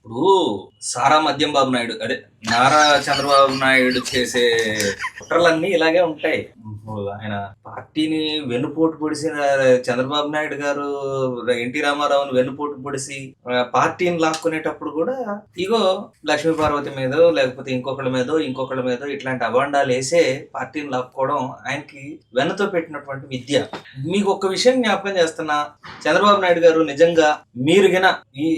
ఇప్పుడు సారా మద్యం బాబు నాయుడు అదే నారా చంద్రబాబు నాయుడు చేసే కుట్రలన్నీ ఇలాగే ఉంటాయి. ఇప్పుడు ఆయన పార్టీని వెన్నుపోటు పొడిసిన చంద్రబాబు నాయుడు గారు ఎన్టీ రామారావుని వెన్నుపోటు పొడిసి పార్టీని లాక్కునేటప్పుడు కూడా ఇగో లక్ష్మీ పార్వతి మీదో లేకపోతే ఇంకొకళ్ళ మీదో ఇట్లాంటి అభాండాలు వేసే పార్టీని లాక్కోవడం ఆయనకి వెన్నతో పెట్టినటువంటి విద్య. మీకు ఒక్క విషయం జ్ఞాపకం చేస్తున్నా, చంద్రబాబు నాయుడు గారు నిజంగా మీరు గన ఈ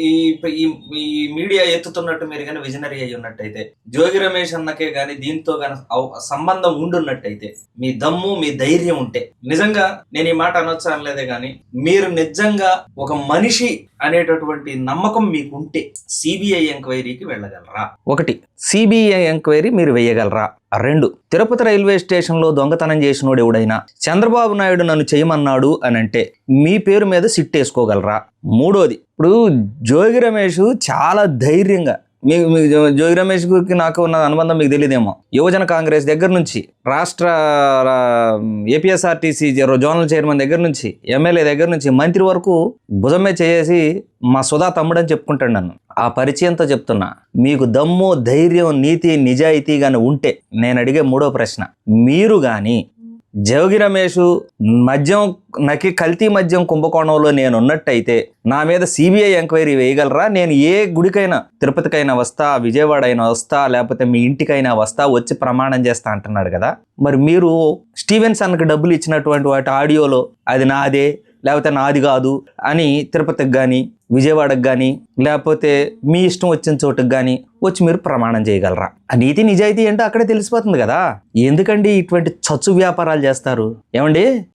ఈ ఈ మీడియా ఎత్తుతున్నట్టు మీరు గన విజనరీ అయి ఉన్నట్టయితే, జోగి రమేష్ అన్నకే గాని దీంతో గన సంబంధం ఉండున్నట్టయితే, మీ దమ్ము మీ ధైర్యం ఉంటే, నిజంగా నేను ఈ మాట అనొచ్చు అనలేదే గాని, మీరు నిజంగా ఒక మనిషి అనేటటువంటి నమ్మకం మీకు ఉంటే సిబిఐ ఎంక్వైరీకి వెళ్ళగలరా? ఒకటి, సిబిఐ ఎంక్వైరీ మీరు వేయగలరా? రెండు, తిరుపతి రైల్వే స్టేషన్లో దొంగతనం చేసినోడు ఎవడైనా చంద్రబాబు నాయుడు నన్ను చేయమన్నాడు అని అంటే మీ పేరు మీద సిట్ వేసుకోగలరా? మూడోది, ఇప్పుడు జోగి రమేష్ చాలా ధైర్యంగా, మీకు జోగి రమేష్ గురికి నాకు ఉన్న అనుబంధం మీకు తెలియదేమో, యువజన కాంగ్రెస్ దగ్గర నుంచి రాష్ట్ర ఏపీఎస్ఆర్టీసీ జోనల్ చైర్మన్ దగ్గర నుంచి ఎమ్మెల్యే దగ్గర నుంచి మంత్రి వరకు భుజమే చేసి మా సుధా తమ్ముడని చెప్పుకుంటాడు నన్ను. ఆ పరిచయంతో చెప్తున్నా, మీకు దమ్ము ధైర్యం నీతి నిజాయితీ గాని ఉంటే నేను అడిగే మూడో ప్రశ్న, మీరు కానీ జోగి రమేష్ మద్యం కల్తీ మద్యం కుంభకోణంలో నేను ఉన్నట్టయితే నా మీద సిబిఐ ఎంక్వైరీ వేయగలరా? నేను ఏ గుడికైనా, తిరుపతికైనా వస్తా, విజయవాడ అయినా వస్తా, లేకపోతే మీ ఇంటికైనా వస్తా, వచ్చి ప్రమాణం చేస్తా అంటున్నాడు కదా. మరి మీరు స్టీవెన్సన్కి డబ్బులు ఇచ్చినటువంటి వాటి ఆడియోలో అది నాదే లేకపోతే నాది కాదు అని తిరుపతికి కానీ విజయవాడకు కానీ లేకపోతే మీ ఇష్టం వచ్చిన చోటుకు కానీ వచ్చి మీరు ప్రమాణం చేయగలరా? ఆ నీతి నిజాయితీ ఏంటో అక్కడే తెలిసిపోతుంది కదా. ఎందుకండి ఇటువంటి చచ్చు వ్యాపారాలు చేస్తారు? ఏమండి,